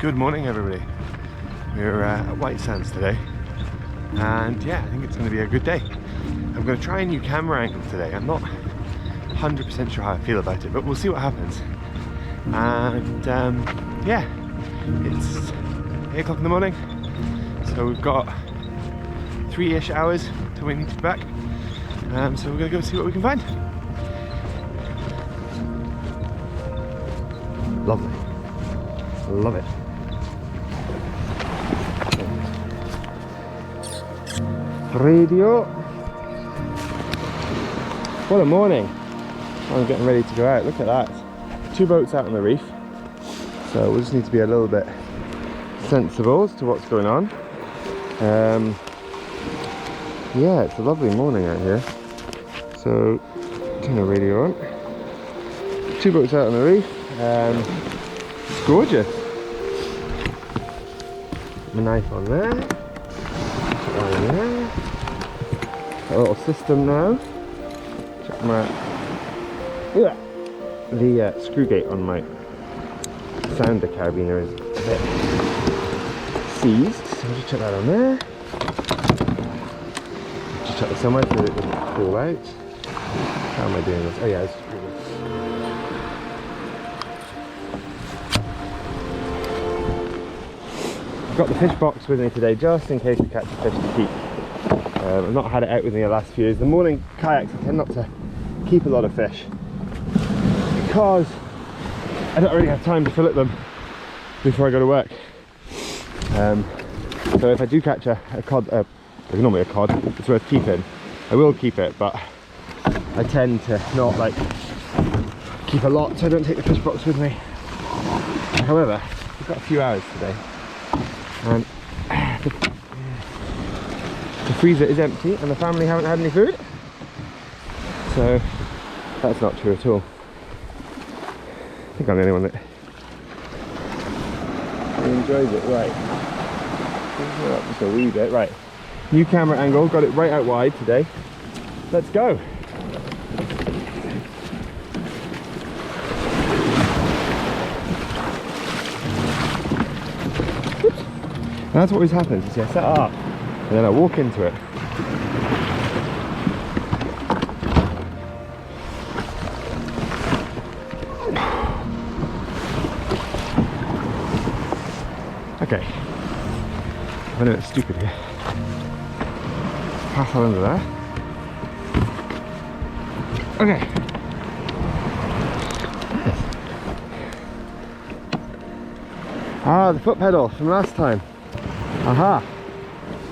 Good morning, everybody. We're at White Sands today, and yeah, I think it's going to be a good day. I'm going to try a new camera angle today. I'm not 100% sure how I feel about it, but we'll see what happens. And yeah, it's 8 o'clock in the morning, so we've got 3-ish hours till we need to be back. So we're going to go see what we can find. Lovely. Love it. Radio. What a morning. I'm getting ready to go out. Look at that. 2 boats out on the reef. So we'll just need to be a little bit sensible as to what's going on. Yeah, it's a lovely morning out here. So, turn the radio on. 2 boats out on the reef. It's gorgeous. My knife on there. On there. A little system now. Check my the screw gate on my sounder carabiner is a bit seized, so I'll just check that on there. Just check this somewhere so it doesn't fall out. How am I doing this? Oh yeah, it's screw this. I've got the fish box with me today just in case we catch a fish to keep. I've not had it out with me the last few years. The morning kayaks I tend not to keep a lot of fish because I don't really have time to fillet them before I go to work. So if I do catch a cod, normally a cod, it's worth keeping. I will keep it, but I tend to not like keep a lot, so I don't take the fish box with me. However, we've got a few hours today, and the freezer is empty and the family haven't had any food, so that's not true at all. I think I'm the only one that enjoys it. Right, just a wee bit. Right, new camera angle, got it right out wide today. Let's go. And that's what always happens. You see, I set it up and then I walk into it. Okay, I know it's stupid here. Pass that under there. Okay. Ah, the foot pedal from last time. Aha!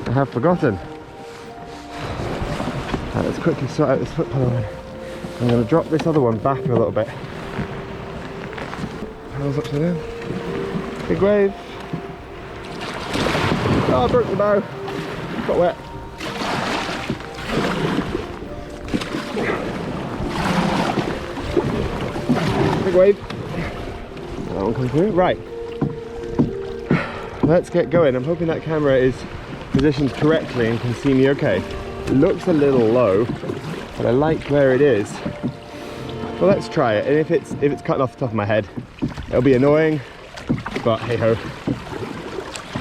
I have forgotten. Right, let's quickly sort out this foot pedal. I'm going to drop this other one back a little bit. Pedals upside down. Big wave. Oh, I broke the bow. Got wet. Big wave. That one comes through. Right. Let's get going. I'm hoping that camera is positioned correctly and can see me okay. It looks a little low, but I like where it is. Well, let's try it. And if it's cutting off the top of my head, it'll be annoying, but hey ho.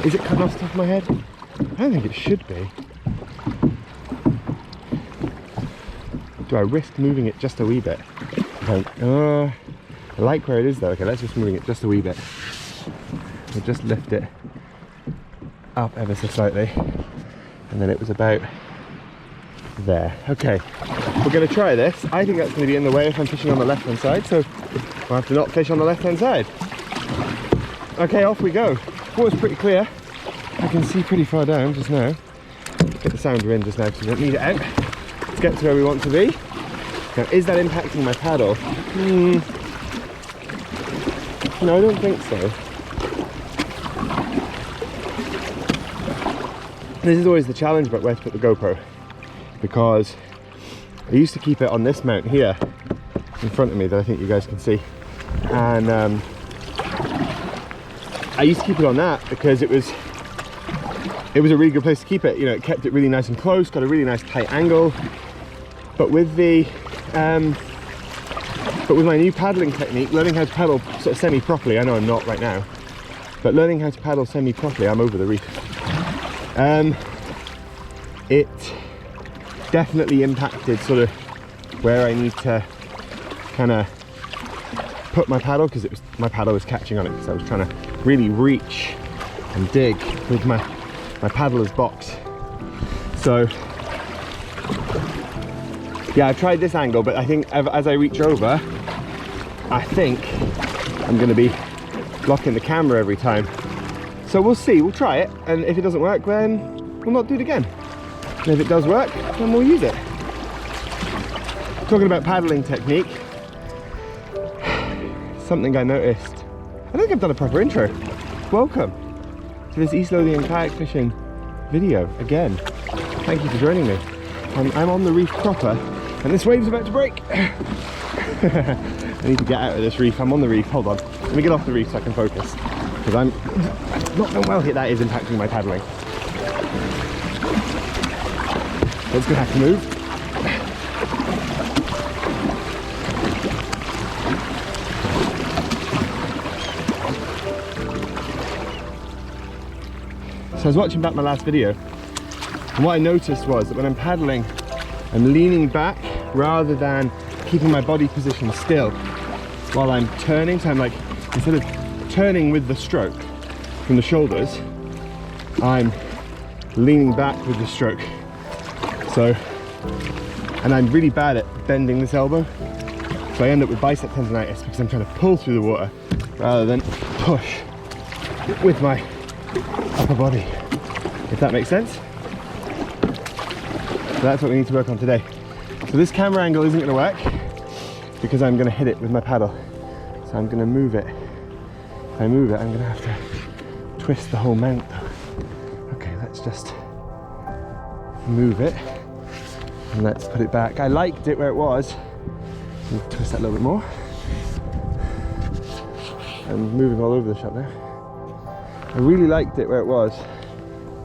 Is it cutting off the top of my head? I don't think it should be. Do I risk moving it just a wee bit? I like where it is though. Okay, let's just move it just a wee bit. We'll just lift it up ever so slightly, and then it was about there. Okay, we're going to try this. I think that's going to be in the way if I'm fishing on the left hand side, so we'll have to not fish on the left hand side. Okay, off we go. Water's pretty clear. I can see pretty far down just now. Get the sounder in just now because we don't need it out. Let's get to where we want to be. Now, is that impacting my paddle? No, I don't think so. This is always the challenge about where to put the GoPro, because I used to keep it on this mount here in front of me that I think you guys can see, and I used to keep it on that because it was a really good place to keep it. You know, it kept it really nice and close, got a really nice tight angle. But with the with my new paddling technique, learning how to paddle sort of semi-properly, I know I'm not right now, But learning how to paddle semi-properly, I'm over the reef. It definitely impacted sort of where I need to kind of put my paddle, because my paddle was catching on it, because I was trying to really reach and dig with my paddler's box. So yeah, I tried this angle, but I think as I reach over, I think I'm going to be blocking the camera every time. So we'll see, we'll try it, and if it doesn't work, then we'll not do it again. And if it does work, then we'll use it. Talking about paddling technique, something I noticed. I don't think I've done a proper intro. Welcome to this East Lothian kayak fishing video again. Thank you for joining me. I'm on the reef proper, and this wave's about to break. I need to get out of this reef. I'm on the reef. Hold on. Let me get off the reef so I can focus, because I'm not doing well here. That is impacting my paddling. It's gonna have to move. So I was watching back my last video, and what I noticed was that when I'm paddling, I'm leaning back rather than keeping my body position still while I'm turning. So I'm like, instead of turning with the stroke from the shoulders, I'm leaning back with the stroke. So, and I'm really bad at bending this elbow, so I end up with bicep tendonitis because I'm trying to pull through the water rather than push with my upper body, if that makes sense. So that's what we need to work on today. So this camera angle isn't going to work because I'm going to hit it with my paddle. So I'm going to move it. If I move it, I'm going to have to twist the whole mount though. Okay, let's just move it and let's put it back. I liked it where it was. We'll twist that a little bit more. I'm moving all over the shop now. I really liked it where it was.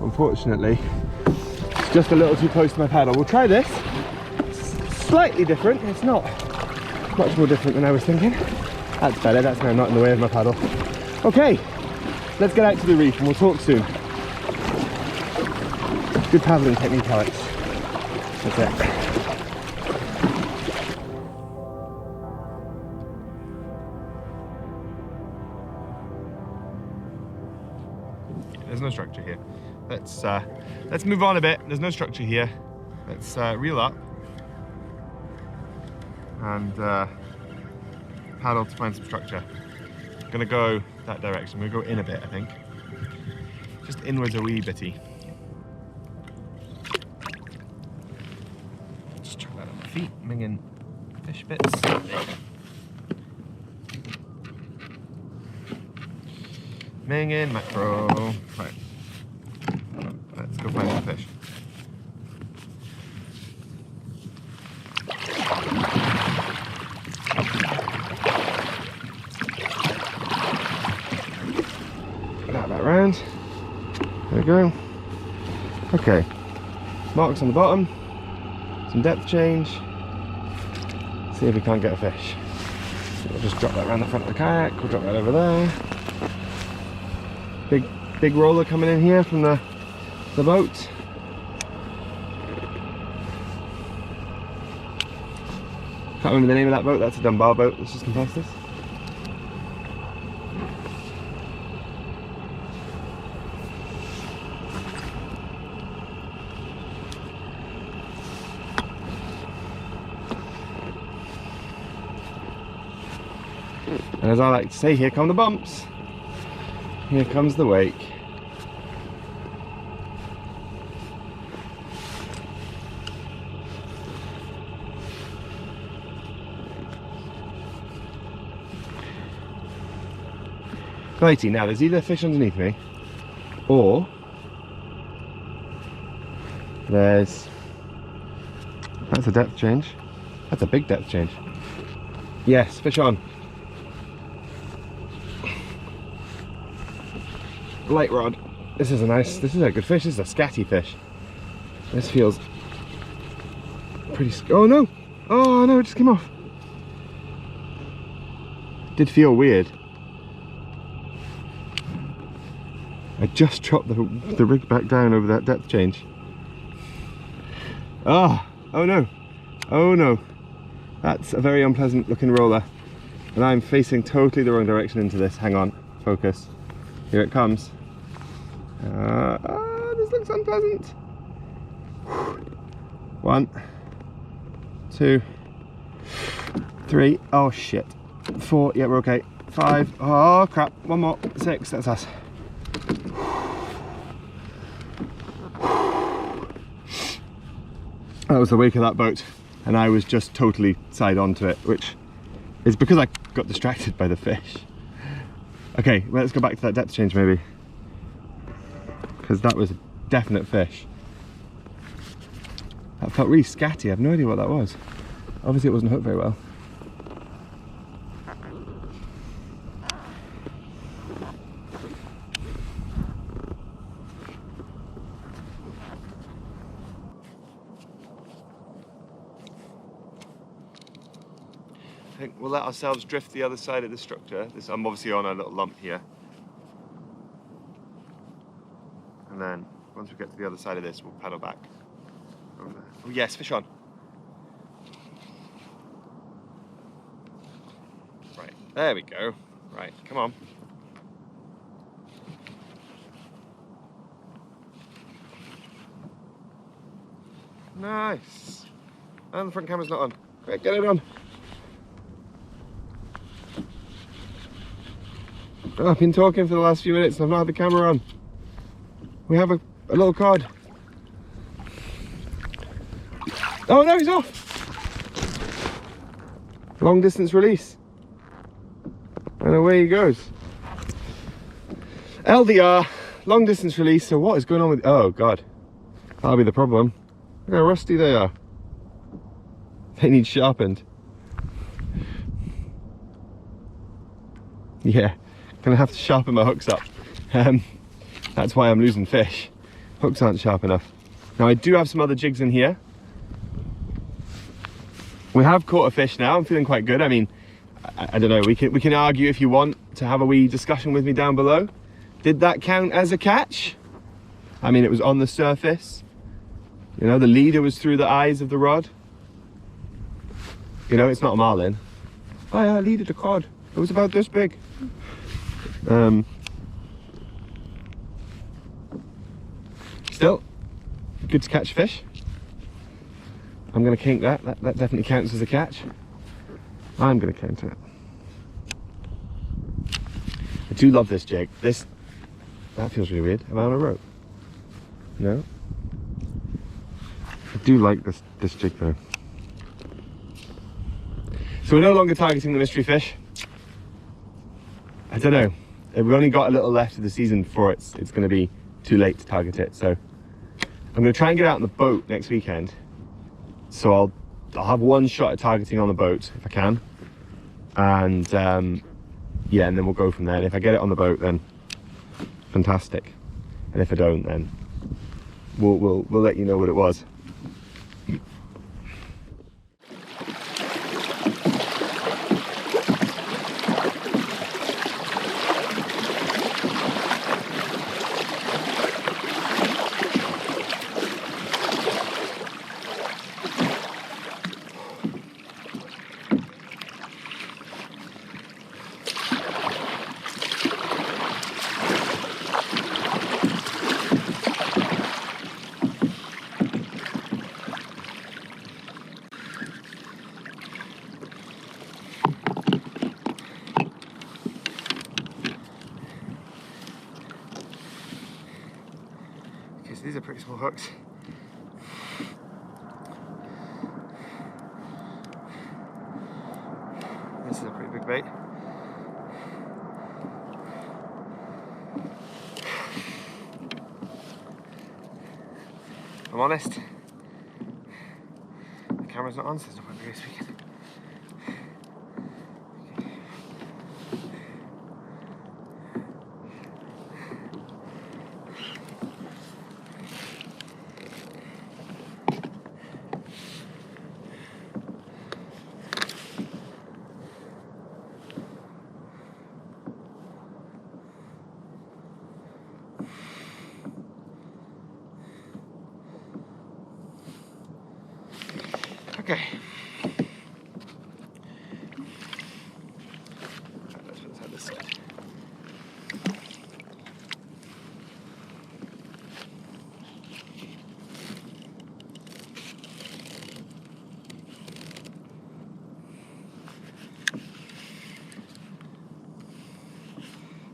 Unfortunately, it's just a little too close to my paddle. We'll try this. It's slightly different. It's not much more different than I was thinking. That's better. That's now not in the way of my paddle. Okay, let's get out to the reef and we'll talk soon. Good paddling technique, Alex. That's it. There's no structure here. Let's move on a bit. There's no structure here. Let's reel up and paddle to find some structure. I'm gonna go that direction. We're gonna go in a bit, I think. Just inwards a wee bitty. Just chuck that on my feet, minging fish bits. There you go. Minging mackerel. Right. Let's go find some fish. That back round. There we go. Okay. Marks on the bottom. Some depth change. See if we can't get a fish. So we'll just drop that around the front of the kayak. We'll drop that over there. Big roller coming in here from the boat. Can't remember the name of that boat. That's a Dunbar boat. Let's just compress this. And as I like to say, here come the bumps. Here comes the wake. Righty, now there's either fish underneath me or there's, that's a depth change. That's a big depth change. Yes, fish on. Light rod. This is a good fish. This is a scatty fish. This feels pretty, oh no, it just came off. Did feel weird. I just dropped the rig back down over that depth change. Ah, oh no, oh no. That's a very unpleasant looking roller. And I'm facing totally the wrong direction into this. Hang on, focus. Here it comes. This looks unpleasant. 1, 2, 3, oh shit. 4, yeah, we're okay. 5, oh crap, 1 more, 6, that's us. That was the wake of that boat, and I was just totally side onto it, which is because I got distracted by the fish. Okay, well, let's go back to that depth change maybe, because that was a definite fish. That felt really scatty. I have no idea what that was. Obviously it wasn't hooked very well. I think we'll let ourselves drift the other side of the structure. I'm obviously on a little lump here. And then once we get to the other side of this, we'll paddle back. Oh yes, fish on. Right, there we go. Right, come on. Nice. And the front camera's not on. Quick, get it on. Oh, I've been talking for the last few minutes and I've not had the camera on. We have a little cod. Oh no, he's off! Long distance release. And away he goes. LDR, long distance release. So what is going on with, oh God, that'll be the problem. Look how rusty they are. They need sharpened. Yeah, gonna have to sharpen my hooks up. That's why I'm losing fish. Hooks aren't sharp enough. Now I do have some other jigs in here. We have caught a fish now. I'm feeling quite good. I mean, I don't know, we can argue if you want to have a wee discussion with me down below. Did that count as a catch? I mean, it was on the surface. You know, the leader was through the eyes of the rod. You know, it's not a marlin. Oh yeah, I leaded a cod. It was about this big. Still, good to catch fish. I'm going to kink that. That definitely counts as a catch. I'm going to count it. I do love this jig. That feels really weird. Am I on a rope? No? I do like this jig though. So we're no longer targeting the mystery fish. I don't know. We've only got a little left of the season before it's going to be too late to target it. So I'm going to try and get out on the boat next weekend. So I'll have one shot at targeting on the boat if I can, and yeah, and then we'll go from there. And if I get it on the boat, then fantastic, and if I don't, then we'll let you know what it was. These are pretty small hooks. This is a pretty big bait. I'm honest, the camera's not on, so there's no point in speaking. Okay. Let's put this out this side.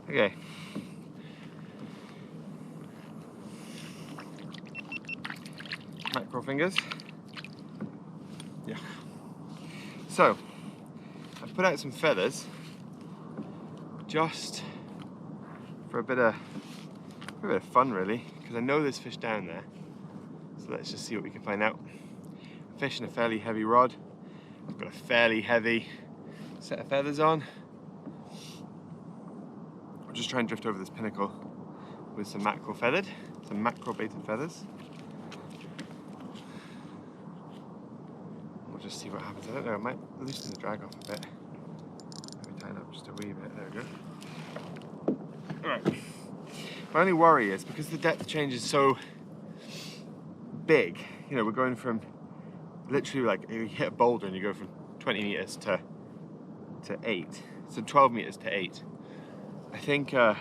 Okay. Mackerel fingers. Yeah. So, I've put out some feathers just for a bit of fun, really, because I know there's fish down there. So let's just see what we can find out. I'm fishing a fairly heavy rod. I've got a fairly heavy set of feathers on. I'll just try and drift over this pinnacle with some mackerel baited feathers. We'll just see what happens. I don't know, I might loosen the drag off a bit. Maybe tighten up just a wee bit. There we go. Alright. My only worry is because the depth change is so big, you know, we're going from literally, like, you hit a boulder and you go from 20 meters to 8. So 12 meters to 8. I think I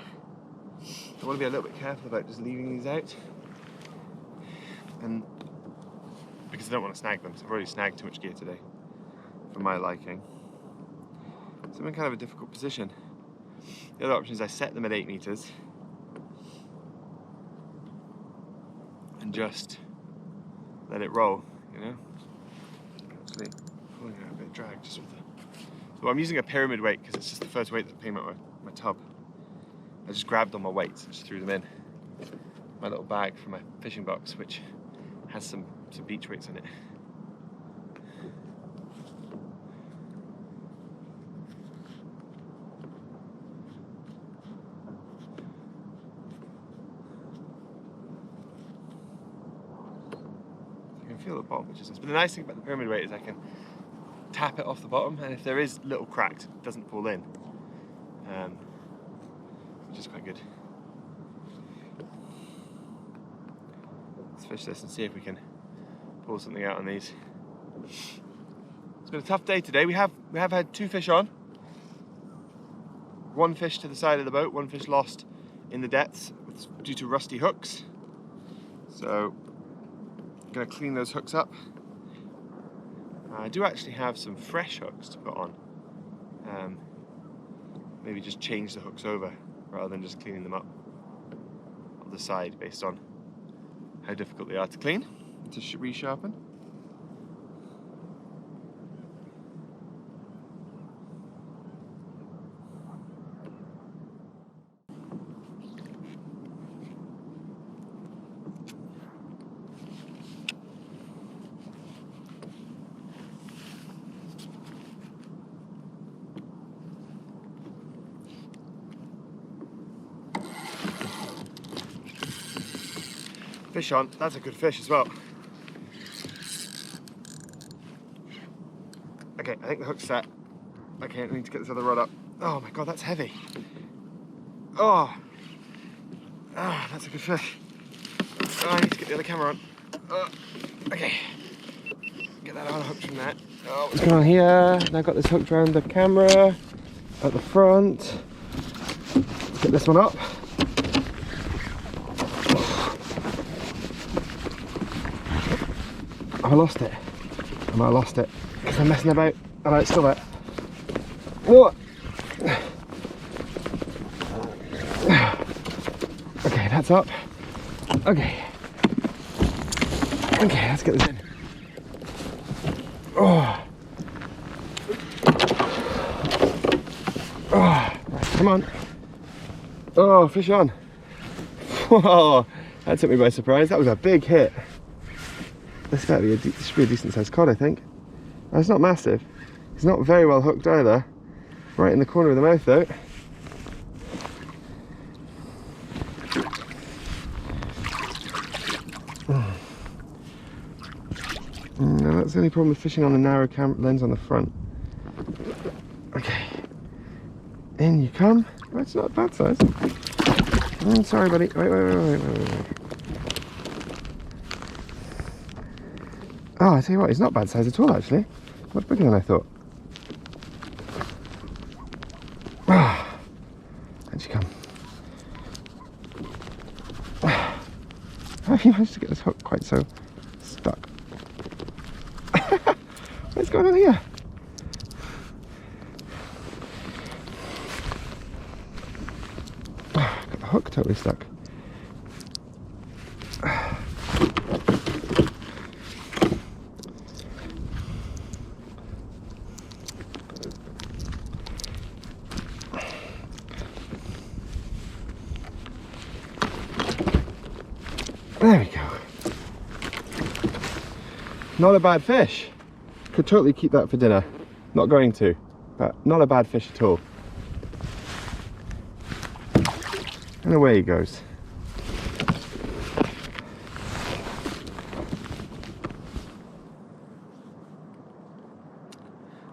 want to be a little bit careful about just leaving these out, and because I don't want to snag them. So I've already snagged too much gear today for my liking. So I'm in kind of a difficult position. The other option is I set them at 8 meters and just let it roll, you know. Actually, pulling out a bit of drag just with the. So I'm using a pyramid weight because it's just the first weight that came out of my tub. I just grabbed all my weights and just threw them in my little bag from my fishing box, which has some beach weights in it. I can feel the bottom, which is nice. But the nice thing about the pyramid weight is I can tap it off the bottom, and if there is little cracks, it doesn't fall in. Which is quite good. Let's fish this and see if we can pull something out on these. It's been a tough day today. We have had 2 fish on. 1 fish to the side of the boat, 1 fish lost in the depths due to rusty hooks. So I'm going to clean those hooks up. I do actually have some fresh hooks to put on. Maybe just change the hooks over rather than just cleaning them up on the side based on how difficult they are to clean, to resharpen. Fish on, that's a good fish as well. Okay, I think the hook's set. Okay, I need to get this other rod up. Oh my god, that's heavy. Oh, that's a good fish. Oh, I need to get the other camera on. Okay, get that other hook from that. Oh, what's going on here? Now I've got this hooked around the camera at the front. Let's get this one up. I lost it. I might have lost it because I'm messing about. Oh no, it's still there. What? Okay, that's up. Okay. Okay, let's get this in. Oh. Oh, right, come on. Oh, fish on. Whoa, that took me by surprise. That was a big hit. This should be a decent sized cod, I think. Oh, it's not massive. It's not very well hooked either. Right in the corner of the mouth though. No, that's the only problem with fishing on the narrow lens on the front. Okay. In you come. Oh, it's not a bad size. Sorry buddy. Wait. Oh, I tell you what, he's not bad size at all actually. Much bigger than I thought. Ah, how'd you come? How have you managed to get this hook quite so stuck? What's going on here? Got the hook totally stuck. There we go. Not a bad fish. Could totally keep that for dinner. Not going to, but not a bad fish at all. And away he goes.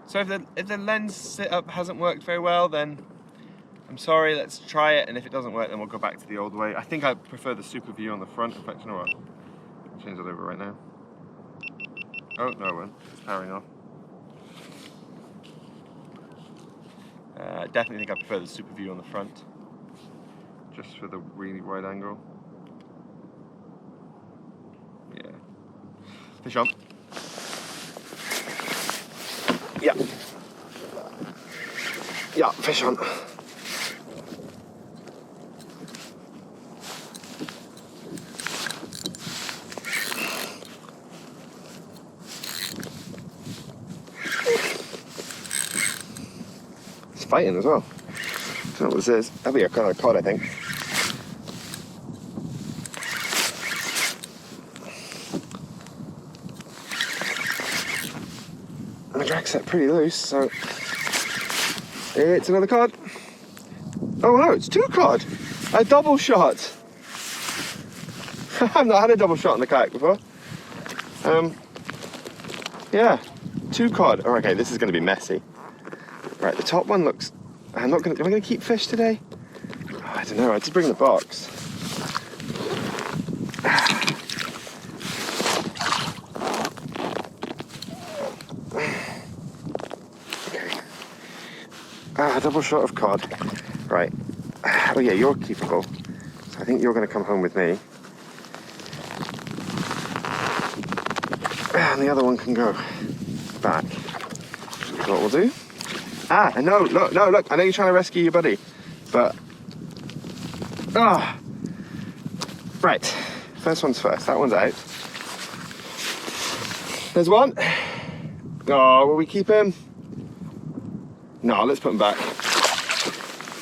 So if the lens sit-up hasn't worked very well, then I'm sorry, let's try it, and if it doesn't work, then we'll go back to the old way. I think I prefer the super view on the front. In fact, you know what? I'll change it over right now. Oh, no, I won't. It's powering off. I definitely think I prefer the super view on the front, just for the really wide angle. Yeah. Fish on. Yeah. Yeah, fish on. It's fighting as well. I don't know what this is. That'll be a kind of cod, I think. My drag set pretty loose, so it's another cod. Oh no, it's two cod. A double shot. I've not had a double shot in the kayak before. Yeah, two cod. Oh, okay, this is going to be messy. Right, the top one looks. I'm not going to. Am I going to keep fish today? Oh, I don't know. I did bring the box. Okay. Double shot of cod. Right. Oh yeah, you're keepable. So I think you're going to come home with me. And the other one can go back. That's what we'll do. No, look, no, look. I know you're trying to rescue your buddy, but right. First one's first. That one's out. There's one. Oh, will we keep him? No, let's put him back.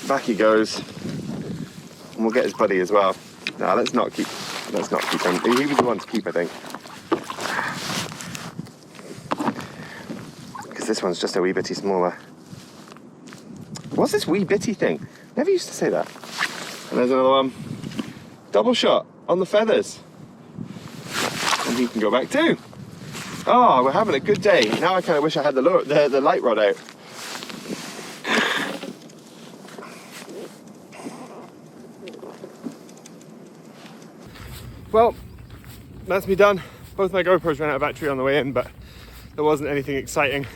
Back he goes. And we'll get his buddy as well. No, let's not keep him. He was the one to keep, I think. Because this one's just a wee bitty smaller. What's this wee bitty thing? Never used to say that. And there's another one. Double shot on the feathers. And he can go back too. Oh, we're having a good day. Now I kind of wish I had the light rod out. Well, that's me done. Both my GoPros ran out of battery on the way in, but there wasn't anything exciting.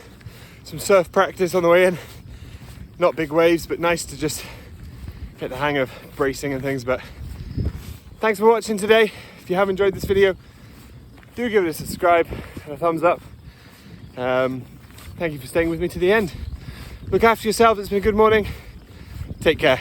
Some surf practice on the way in. Not big waves, but nice to just get the hang of bracing and things. But thanks for watching today. If you have enjoyed this video, do give it a subscribe and a thumbs up. Thank you for staying with me to the end. Look after yourself. It's been a good morning. Take care.